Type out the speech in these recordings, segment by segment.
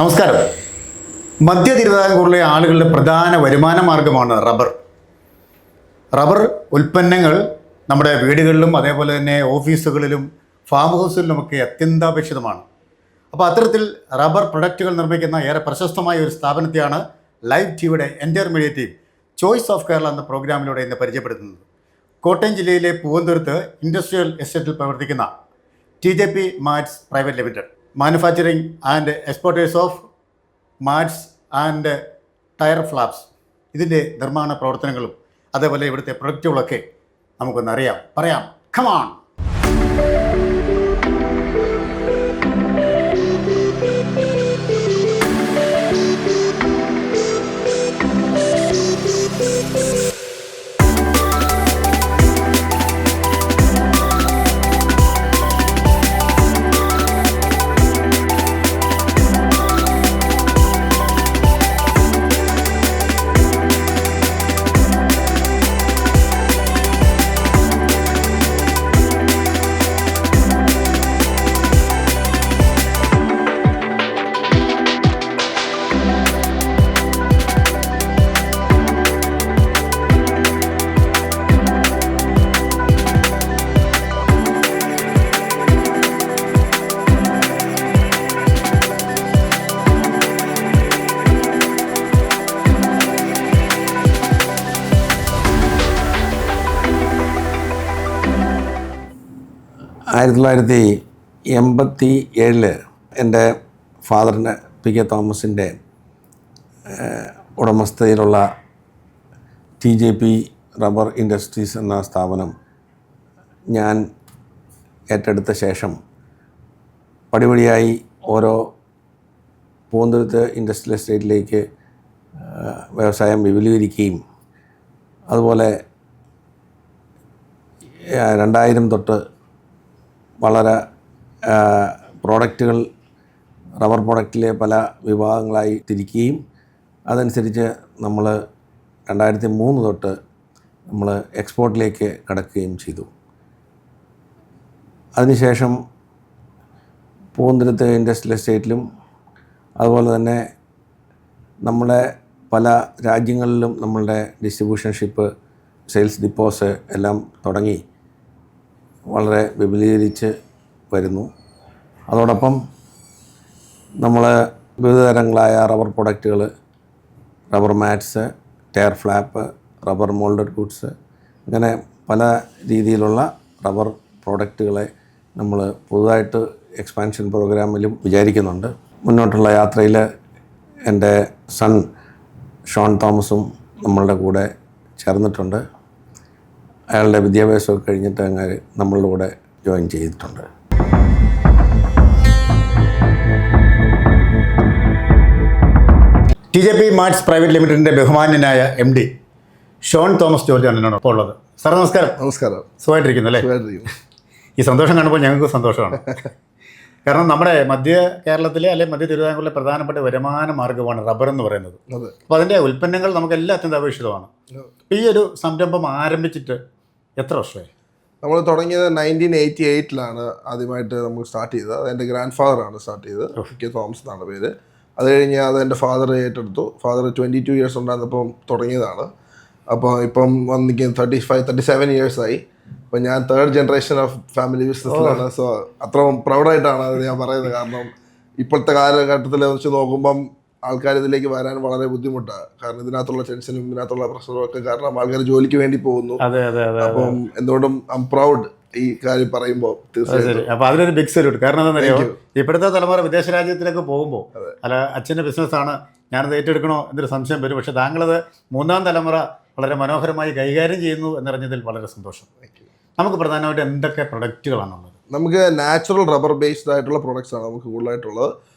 നമസ്കാരം. മധ്യ തിരുവിതാംകൂറിലെ ആളുകളുടെ പ്രധാന വരുമാന മാർഗമാണ് റബ്ബർ. റബ്ബർ ഉൽപ്പന്നങ്ങൾ നമ്മുടെ വീടുകളിലും അതേപോലെ തന്നെ ഓഫീസുകളിലും ഫാം ഹൗസുകളിലുമൊക്കെ അത്യന്താപേക്ഷിതമാണ്. അപ്പോൾ അത്തരത്തിൽ റബ്ബർ പ്രൊഡക്റ്റുകൾ നിർമ്മിക്കുന്ന ഏറെ പ്രശസ്തമായ ഒരു സ്ഥാപനത്തെയാണ് ലൈവ് ടിവിയുടെ intermediate team choice of Kerala എന്ന പ്രോഗ്രാമിലൂടെ ഇന്ന് പരിചയപ്പെടുത്തുന്നത്. കോട്ടയം ജില്ലയിലെ പൂവന്തുരത്ത് ഇൻഡസ്ട്രിയൽ എസ്റ്റേറ്റിൽ പ്രവർത്തിക്കുന്ന TJP mats private limited, manufacturing and exporters of mats and tyre flaps, ഇതിൻ്റെ നിർമ്മാണ പ്രവർത്തനങ്ങളും അതേപോലെ ഇവിടുത്തെ പ്രൊഡക്റ്റുകളൊക്കെ നമുക്കൊന്നറിയാം, പറയാം. കമാൺ. ആയിരത്തി 1987 എൻ്റെ ഫാദറിൻ്റെ PK തോമസിൻ്റെ ഉടമസ്ഥതയിലുള്ള TJP റബ്ബർ ഇൻഡസ്ട്രീസ് എന്ന സ്ഥാപനം ഞാൻ ഏറ്റെടുത്ത ശേഷം പടിപടിയായി ഓരോ പൂവന്തുരത്ത് ഇൻഡസ്ട്രിയൽ എസ്റ്റേറ്റിലേക്ക് വ്യവസായം വിപുലീകരിക്കുകയും അതുപോലെ 2000 തൊട്ട് വളരെ പ്രോഡക്റ്റുകൾ റബ്ബർ പ്രോഡക്റ്റിലെ പല വിഭാഗങ്ങളായി തിരിക്കുകയും അതനുസരിച്ച് നമ്മൾ 2003 തൊട്ട് നമ്മൾ എക്സ്പോർട്ടിലേക്ക് കടക്കുകയും ചെയ്തു. അതിനുശേഷം പൂവന്തുരത്ത് ഇൻഡസ്ട്രിയൽ എസ്റ്റേറ്റിലും അതുപോലെ തന്നെ നമ്മളെ പല രാജ്യങ്ങളിലും നമ്മളുടെ ഡിസ്ട്രിബ്യൂഷൻ ഷിപ്പ്, സെയിൽസ് ഡിപ്പോസ് എല്ലാം തുടങ്ങി വളരെ വിപുലീകരിച്ച് വരുന്നു. അതോടൊപ്പം നമ്മൾ വിവിധ തരങ്ങളായ റബ്ബർ പ്രൊഡക്റ്റുകൾ, rubber mats, tyre flap, rubber moulded goods, അങ്ങനെ പല രീതിയിലുള്ള റബ്ബർ പ്രോഡക്റ്റുകളെ നമ്മൾ പുതുതായിട്ട് എക്സ്പാൻഷൻ പ്രോഗ്രാമിലും വിചാരിക്കുന്നുണ്ട്. മുന്നോട്ടുള്ള യാത്രയിൽ എൻ്റെ സൺ ഷോൺ തോമസും നമ്മളുടെ കൂടെ ചേർന്നിട്ടുണ്ട്. അയാളുടെ വിദ്യാഭ്യാസമൊക്കെ കഴിഞ്ഞിട്ട് അങ്ങനെ നമ്മളുടെ കൂടെ ജോയിൻ ചെയ്തിട്ടുണ്ട്. TJP മാറ്റ്സ് പ്രൈവറ്റ് ലിമിറ്റഡിൻ്റെ ബഹുമാന്യനായ MD ഷോൺ തോമസ് ജോർജാണ് എന്നോട് ഇപ്പോൾ ഉള്ളത്. സാർ നമസ്കാരം. നമസ്കാരം. സുഖമായിട്ടിരിക്കുന്നു അല്ലേ? ഈ സന്തോഷം കാണുമ്പോൾ ഞങ്ങൾക്ക് സന്തോഷമാണ്. കാരണം നമ്മുടെ മധ്യ കേരളത്തിലെ അല്ലെങ്കിൽ മധ്യ തിരുവിതാംകൂറിലെ പ്രധാനപ്പെട്ട വരുമാന മാർഗ്ഗമാണ് റബ്ബർ എന്ന് പറയുന്നത്. അപ്പോൾ അതിൻ്റെ ഉൽപ്പന്നങ്ങൾ നമുക്കെല്ലാം അത്യന്താപേക്ഷിതമാണ്. ഈ ഒരു സംരംഭം ആരംഭിച്ചിട്ട് എത്ര വർഷമായി? നമ്മൾ തുടങ്ങിയത് 1988 ആദ്യമായിട്ട് നമ്മൾ സ്റ്റാർട്ട് ചെയ്തത്. അത് എൻ്റെ ഗ്രാൻഡ് ഫാദറാണ് സ്റ്റാർട്ട് ചെയ്തത്. PK തോമസ് എന്നാണ് പേര്. അത് കഴിഞ്ഞ് അത് എൻ്റെ ഫാദർ ഏറ്റെടുത്തു. ഫാദർ 22 ഇയേഴ്സ് ഉണ്ടായിരുന്നപ്പം തുടങ്ങിയതാണ്. അപ്പോൾ ഇപ്പം വന്നിരിക്കുന്നത് 37 ഇയേഴ്സായി. അപ്പോൾ ഞാൻ 3rd ജനറേഷൻ ഓഫ് ഫാമിലി ബിസിനസ്സിലാണ്. സോ അത്ര പ്രൗഡായിട്ടാണ് അത് ഞാൻ പറയുന്നത്. കാരണം ഇപ്പോഴത്തെ കാലഘട്ടത്തിൽ വെച്ച് നോക്കുമ്പം ആൾക്കാർ ഇതിലേക്ക് വരാൻ വളരെ ബുദ്ധിമുട്ടാണ്. കാരണം ഇതിനകത്തുള്ള ടെൻഷനും ഇതിനകത്തുള്ള പ്രഷറും ഒക്കെ കാരണം ആൾക്കാർ ജോലിക്ക് വേണ്ടി പോകുന്നു. അപ്പം എന്തുകൊണ്ടും ഐ എം പ്രൗഡ് ഈ കാര്യം പറയുമ്പോൾ. തീർച്ചയായിട്ടും അപ്പോൾ അതിനൊരു ബിഗ് സല്യൂട്ട്. കാരണം എന്താണെന്നറിയോ, ഇപ്പോഴത്തെ തലമുറ വിദേശ രാജ്യത്തിലേക്ക് പോകുമ്പോൾ അല്ല അച്ഛൻ്റെ ബിസിനസ്സാണ് ഞാനത് ഏറ്റെടുക്കണോ എന്നൊരു സംശയം വരും. പക്ഷേ താങ്കളത് 3ാം തലമുറ വളരെ മനോഹരമായി കൈകാര്യം ചെയ്യുന്നു എന്നറിഞ്ഞതിൽ വളരെ സന്തോഷം. നമുക്ക് പ്രധാനമായിട്ട് എന്തൊക്കെ പ്രൊഡക്റ്റുകളാണുള്ളത്? നമുക്ക് നാച്ചുറൽ റബ്ബർ ബേസ്ഡ് ആയിട്ടുള്ള പ്രൊഡക്ട്സ് ആണ് നമുക്ക് കൂടുതലായിട്ടുള്ളത്.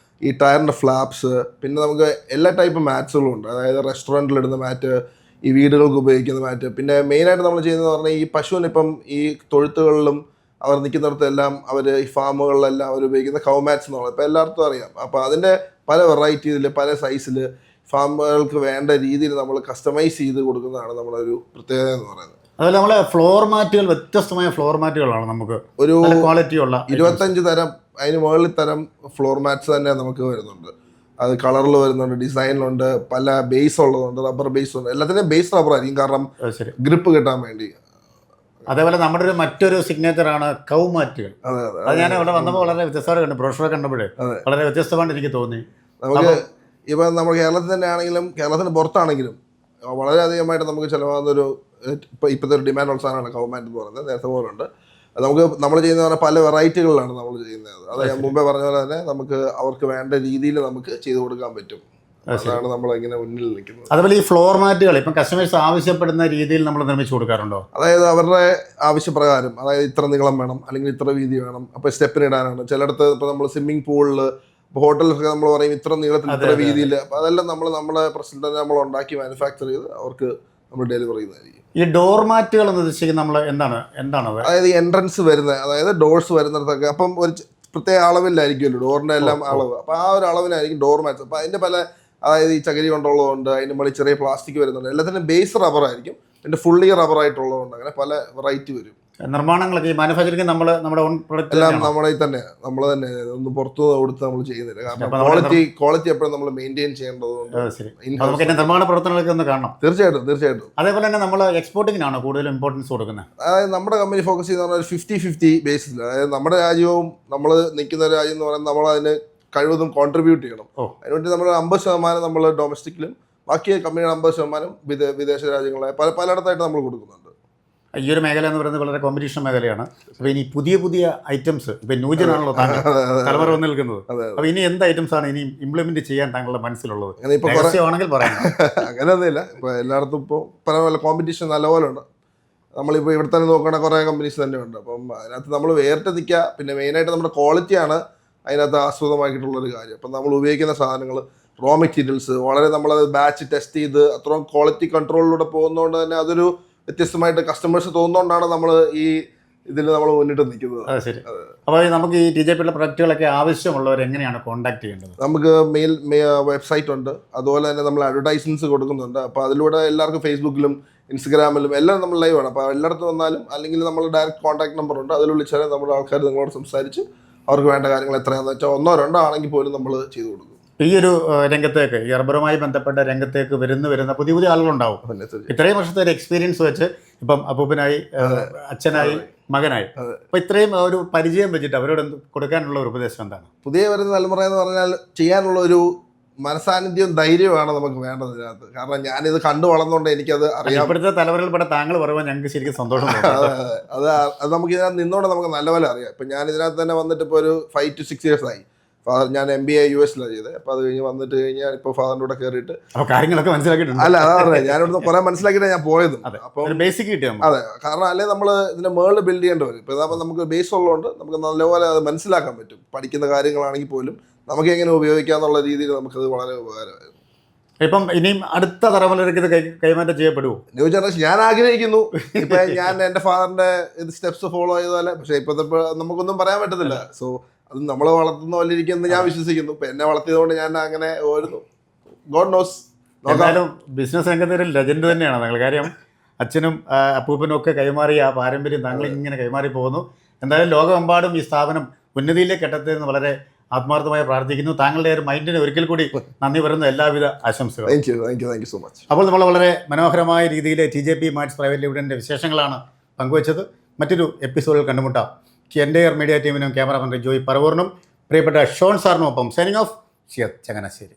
ഈ ടയറിൻ്റെ ഫ്ലാപ്സ്, പിന്നെ നമുക്ക് എല്ലാ ടൈപ്പ് മാറ്റ്സുകളും ഉണ്ട്. അതായത് റെസ്റ്റോറൻറ്റിലിടുന്ന മാറ്റ്, ഈ വീടുകൾക്ക് ഉപയോഗിക്കുന്ന മാറ്റ്. പിന്നെ മെയിനായിട്ട് നമ്മൾ ചെയ്യുന്നത് പറഞ്ഞാൽ ഈ പശുവിന് ഇപ്പം ഈ തൊഴുത്തുകളിലും അവർ നിൽക്കുന്നിടത്തെല്ലാം അവർ ഈ ഫാമുകളിലെല്ലാം അവർ ഉപയോഗിക്കുന്ന കൗ മാറ്റ്സ് എന്നുള്ളത് ഇപ്പോൾ എല്ലാവർക്കും അറിയാം. അപ്പോൾ അതിൻ്റെ പല വെറൈറ്റീസിൽ പല സൈസിൽ ഫാമുകൾക്ക് വേണ്ട രീതിയിൽ നമ്മൾ കസ്റ്റമൈസ് ചെയ്ത് കൊടുക്കുന്നതാണ് നമ്മളൊരു പ്രത്യേകത എന്ന് പറയുന്നത്. അതുപോലെ നമ്മളെ ഫ്ലോർ മാറ്റുകൾ വ്യത്യസ്തമായ ഫ്ലോർ മാറ്റുകളാണ് നമുക്ക് ഒരു ക്വാളിറ്റിയുള്ള 25 തരം അതിന് മുകളിൽ തരം ഫ്ലോർ മാറ്റ്സ് തന്നെ നമുക്ക് വരുന്നുണ്ട്. അത് കളറിൽ വരുന്നുണ്ട്, ഡിസൈനിലുണ്ട്, പല ബേസ് ഉള്ളതുണ്ട്, റബ്ബർ ബേസ് ഉണ്ട്. എല്ലാത്തിനും ബേസ് റബ്ബർ ആയിരിക്കും, കാരണം ശരി. ഗ്രിപ്പ് കിട്ടാൻ വേണ്ടി. അതേപോലെ നമ്മുടെ മറ്റൊരു സിഗ്നേച്ചറാണ് കൗമാറ്റുകൾ. അതെ അതെ, അത് ഞാൻ ഇവിടെ വന്നപ്പോൾ വളരെ വ്യത്യസ്തമായിട്ട് കണ്ടു. ബ്രോഷറെ കണ്ടപ്പോഴേ വളരെ വ്യത്യസ്തമായിട്ട് എനിക്ക് തോന്നി. നമുക്ക് ഇപ്പം നമ്മൾ കേരളത്തിൽ തന്നെ ആണെങ്കിലും കേരളത്തിന് പുറത്താണെങ്കിലും വളരെയധികമായിട്ട് നമുക്ക് ചിലവാകുന്നൊരു ഇപ്പോഴത്തെ ഒരു ഡിമാൻഡുള്ള സാധനമാണ് കൗമാറ്റ് എന്ന് പറയുന്നത്. നേരത്തെ പോലുണ്ട് നമുക്ക് നമ്മൾ ചെയ്യുന്ന പറഞ്ഞാൽ പല വെറൈറ്റികളിലാണ് നമ്മൾ ചെയ്യുന്നത്. അത് ഞാൻ മുമ്പേ പറഞ്ഞ പോലെ തന്നെ നമുക്ക് അവർക്ക് വേണ്ട രീതിയിൽ നമുക്ക് ചെയ്തു കൊടുക്കാൻ പറ്റും. അതാണ് നമ്മളിങ്ങനെ മുന്നിൽ നിൽക്കുന്നത്. അതുപോലെ ഈ ഫ്ലോർ മാറ്റുകൾ ഇപ്പം കസ്റ്റമേഴ്സ് ആവശ്യപ്പെടുന്ന രീതിയിൽ നമ്മൾ നിർമ്മിച്ചു കൊടുക്കാറുണ്ടോ? അതായത് അവരുടെ ആവശ്യപ്രകാരം, അതായത് ഇത്ര നീളം വേണം അല്ലെങ്കിൽ ഇത്ര വീതി വേണം. അപ്പോൾ സ്റ്റെപ്പിന് ഇടാനാണ്. ചിലയിടത്ത് ഇപ്പോൾ നമ്മൾ സ്വിമ്മിംഗ് പൂളിൽ, ഹോട്ടലിലൊക്കെ നമ്മൾ പറയും ഇത്ര നീളത്തിൽ ഇത്ര വീതിയിൽ. അപ്പോൾ അതെല്ലാം നമ്മുടെ പ്രശ്നം തന്നെ നമ്മൾ ഉണ്ടാക്കി മാനുഫാക്ചർ ചെയ്ത് അവർക്ക് നമ്മൾ ഡെലിവർ ചെയ്യുന്നതായിരിക്കും. ഈ ഡോർ മാറ്റുകൾ എന്ന് ഉദ്ദേശിക്കുന്നത് നമ്മൾ എന്താണത്? അതായത് എൻട്രൻസ് വരുന്ന, അതായത് ഡോർസ് വരുന്നിടത്തൊക്കെ അപ്പം ഒരു പ്രത്യേക അളവിലായിരിക്കുമല്ലോ ഡോറിൻ്റെ എല്ലാം അളവ്. അപ്പോൾ ആ ഒരു അളവിലായിരിക്കും ഡോർ മാറ്റ്സ്. അപ്പോൾ അതിൻ്റെ പല, അതായത് ഈ ചകിരി കൊണ്ടുള്ളതുകൊണ്ട്, അതിൻ്റെ മുകളിൽ ചെറിയ പ്ലാസ്റ്റിക് വരുന്നുണ്ട്. എല്ലാത്തിനും ബേസ് റബ്ബർ ആയിരിക്കും, പിന്നെ ഫുള്ളി റബ്ബർ ആയിട്ടുള്ളതുകൊണ്ട് അങ്ങനെ പല വെറൈറ്റി വരും. നിർമ്മാണങ്ങളൊക്കെ ഈ മാനുഫാക്ചറിങ് നമ്മുടെ ഓൺ പ്രൊഡക്റ്റ് എല്ലാം നമ്മൾ തന്നെ ഒന്ന് പുറത്തു കൊടുത്ത് നമ്മൾ ചെയ്യുന്നില്ല. കാരണം ക്വാളിറ്റി എപ്പോഴും നമ്മൾ മെയിൻറ്റെയിൻ ചെയ്യേണ്ടതുകൊണ്ട്. നമുക്ക് നിർമ്മാണ പ്രവർത്തനങ്ങളൊക്കെ ഒന്ന് കാണണം. തീർച്ചയായിട്ടും. അതേപോലെ തന്നെ നമ്മൾ എക്സ്പോർട്ടിങ്ങിനാണോ കൂടുതൽ ഇമ്പോർട്ടൻസ് കൊടുക്കുന്നത്? അതായത് നമ്മുടെ കമ്പനി ഫോക്കസ് ചെയ്യുന്ന ഒരു 50-50 ബേസിൽ. അതായത് നമ്മുടെ രാജ്യവും നമ്മൾ നിൽക്കുന്ന രാജ്യം എന്ന് പറയുന്നത് നമ്മൾ അതിന് കഴിവതും കോൺട്രിബ്യൂട്ട് ചെയ്യണം. അതിനുവേണ്ടി നമ്മൾ 50% നമ്മൾ ഡൊമസ്റ്റിക്കിലും ബാക്കി കമ്പനിയുടെ 50% വിദേശ രാജ്യങ്ങളെ പലയിടത്തായിട്ട് നമ്മൾ കൊടുക്കുന്നുണ്ട്. ഈ ഒരു മേഖല എന്ന് പറയുന്നത് വളരെ കോമ്പറ്റീഷൻ മേഖലയാണ്. അപ്പോൾ ഇനി പുതിയ ഐറ്റംസ്, ഇപ്പം ന്യൂജനാണല്ലോ തലമുറ വന്ന് നിൽക്കുന്നത്. അപ്പോൾ ഇനി എന്ത് ഐറ്റംസ് ആണ് ഇനി ഇംപ്ലിമെന്റ് ചെയ്യാൻ താങ്കളുടെ മനസ്സിലുള്ളത്? ആണെങ്കിൽ പറയാം. അങ്ങനെയൊന്നുമില്ല. ഇപ്പോൾ എല്ലായിടത്തും ഇപ്പോൾ പല കോമ്പറ്റീഷൻ നല്ലപോലെ ഉണ്ട്. നമ്മളിപ്പോൾ ഇവിടെ തന്നെ നോക്കുകയാണെങ്കിൽ കുറേ കമ്പനീസ് തന്നെ ഉണ്ട്. അപ്പം അതിനകത്ത് നമ്മൾ വേറിട്ട് നിൽക്കുക. പിന്നെ മെയിനായിട്ട് നമ്മുടെ ക്വാളിറ്റിയാണ് അതിനകത്ത് ആസ്പദമാക്കിയിട്ടുള്ളൊരു കാര്യം. അപ്പം നമ്മൾ ഉപയോഗിക്കുന്ന സാധനങ്ങൾ, റോ മെറ്റീരിയൽസ് വളരെ നമ്മളത് ബാച്ച് ടെസ്റ്റ് ചെയ്ത് അത്രയും ക്വാളിറ്റി കൺട്രോളിലൂടെ പോകുന്നതുകൊണ്ട് തന്നെ അതൊരു വ്യത്യസ്തമായിട്ട് കസ്റ്റമേഴ്സ് തോന്നുന്നതുകൊണ്ടാണ് നമ്മൾ ഈ ഇതിൽ നമ്മൾ മുന്നിട്ട് നിൽക്കുന്നത്. ശരി. അപ്പോൾ നമുക്ക് ഈ TJPയുടെ പ്രൊഡക്റ്റുകളൊക്കെ ആവശ്യമുള്ളവർ എങ്ങനെയാണ് കോൺടാക്ട് ചെയ്യേണ്ടത്? നമുക്ക് വെബ്സൈറ്റ് ഉണ്ട്. അതുപോലെ തന്നെ നമ്മൾ അഡ്വർടൈസ്മെന്റ്സ് കൊടുക്കുന്നുണ്ട്. അപ്പോൾ അതിലൂടെ എല്ലാവർക്കും ഫേസ്ബുക്കിലും ഇൻസ്റ്റഗ്രാമിലും എല്ലാം നമ്മൾ ലൈവ് ആണ്. അപ്പോൾ എല്ലായിടത്തും വന്നാലും അല്ലെങ്കിൽ നമ്മൾ ഡയറക്റ്റ് കോൺടാക്ട് നമ്പർ ഉണ്ട്, അതിൽ വിളിച്ചാൽ നമ്മുടെ ആൾക്കാർ നിങ്ങളോട് സംസാരിച്ച് അവർക്ക് വേണ്ട കാര്യങ്ങൾ എത്രയാണെന്ന് വെച്ചാൽ 1-2 ആണെങ്കിൽ പോലും നമ്മൾ ചെയ്തു കൊടുക്കും. ഈ ഒരു രംഗത്തേക്ക്, ഈ റബ്ബറുമായി ബന്ധപ്പെട്ട രംഗത്തേക്ക് വരുന്ന പുതിയ ആളുകളുണ്ടാവും. ഇത്രയും വർഷത്തെ ഒരു എക്സ്പീരിയൻസ് വെച്ച് ഇപ്പം അപ്പൂപ്പനായി, അച്ഛനായി, മകനായി, അപ്പോൾ ഇത്രയും ഒരു പരിചയം വെച്ചിട്ട് അവരോട് കൊടുക്കാനുള്ള ഒരു ഉപദേശം എന്താണ്? പുതിയ വരുന്ന തലമുറ എന്ന് പറഞ്ഞാൽ ചെയ്യാനുള്ള ഒരു മനസാന്നിധ്യവും ധൈര്യമാണ് നമുക്ക് വേണ്ടത് ഇതിനകത്ത്. കാരണം ഞാനിത് കണ്ടു വളർന്നുകൊണ്ട് എനിക്കത് അറിയാം. ഇപ്പോഴത്തെ തലമുറയിൽപ്പെട്ട താങ്കൾ പറയുമ്പോൾ ഞങ്ങൾക്ക് ശരിക്കും സന്തോഷം. അത് നമുക്ക് ഇതിനകത്ത് നിന്നോണ്ട് നമുക്ക് നല്ലപോലെ അറിയാം. ഇപ്പം ഞാൻ ഇതിനകത്ത് തന്നെ വന്നിട്ട് ഇപ്പോൾ ഒരു 5 to 6 years ആയി. ഫാദർ, ഞാൻ MBA US-ലാണ് ചെയ്തത്. അപ്പോൾ അത് കഴിഞ്ഞ് വന്നിട്ട് കഴിഞ്ഞാൽ ഇപ്പോൾ ഫാദറിൻ്റെ കൂടെ കയറിയിട്ട് കാര്യങ്ങളൊക്കെ മനസ്സിലാക്കിയിട്ടുണ്ട്. അല്ല, അതാ പറഞ്ഞത്, ഞാനിവിടുന്ന് കുറേ മനസ്സിലാക്കിയിട്ട് ഞാൻ പോയതും. അപ്പം ബേസിക് കിട്ടിയാൽ അതെ, കാരണം അല്ലെങ്കിൽ നമ്മൾ ഇതിൻ്റെ മേളിൽ ബിൽഡ് ചെയ്യേണ്ടി വരും. ഇപ്പോൾ ഇതാകുമ്പോൾ നമുക്ക് ബേസ് ഉള്ളതുകൊണ്ട് നമുക്ക് നല്ലപോലെ അത് മനസ്സിലാക്കാൻ പറ്റും. പഠിക്കുന്ന കാര്യങ്ങളാണെങ്കിൽ പോലും നമുക്ക് എങ്ങനെ ഉപയോഗിക്കാന്നുള്ള രീതിയിൽ നമുക്കത് വളരെ ഉപകാരമായിരുന്നു. ഇപ്പം ഇനിയും അടുത്ത തലമുറയ്ക്ക് ഇത് കൈമാറ്റം ചെയ്യപ്പെടുമോ? ന്യൂ ജനറേഷൻ ഞാൻ ആഗ്രഹിക്കുന്നു. ഇപ്പൊ ഞാൻ എൻ്റെ ഫാദറിന്റെ ഇത് സ്റ്റെപ്സ് ഫോളോ ചെയ്താലേ. പക്ഷെ ഇപ്പോഴത്തെ നമുക്കൊന്നും പറയാൻ പറ്റത്തില്ല. സോ അത് നമ്മളെ വളർത്തുന്ന പോലെ ഇരിക്കുമെന്ന് ഞാൻ വിശ്വസിക്കുന്നു. ഇപ്പൊ എന്നെ വളർത്തിയതുകൊണ്ട് ഞാൻ അങ്ങനെ ഓടുന്നു. God nose. എന്തായാലും ബിസിനസ് രംഗത്ത് ഒരു ലെജൻഡ് തന്നെയാണ് താങ്കൾ. കാര്യം അച്ഛനും അപ്പൂപ്പനും ഒക്കെ കൈമാറിയ ആ പാരമ്പര്യം താങ്കൾ ഇങ്ങനെ കൈമാറി പോകുന്നു. എന്തായാലും ലോകമെമ്പാടും ഈ സ്ഥാപനം ഉന്നതിയിലേക്ക് എത്തട്ടെ എന്ന് വളരെ ആത്മാർത്ഥമായി പ്രാർത്ഥിക്കുന്നു. താങ്കളുടെ ഒരു മൈൻഡിന് ഒരിക്കൽ കൂടി നന്ദി പറയുന്ന എല്ലാവിധ ആശംസകളും. Thank you so much. അപ്പോൾ നമ്മൾ വളരെ മനോഹരമായ രീതിയിൽ TJP മാർട്സ് പ്രൈവറ്റ് ലിമിറ്റഡിൻ്റെ വിശേഷങ്ങളാണ് പങ്കുവച്ചത്. മറ്റൊരു എപ്പിസോഡിൽ കണ്ടുമുട്ടാം. എൻ്റെ മീഡിയ ടീമിനും ക്യാമറാമാൻ ജോയ് പറവൂറിനും പ്രിയപ്പെട്ട ഷോൺ സാറിനുമൊപ്പം സൈനിങ് ഓഫ്, ചങ്ങനാശ്ശേരി.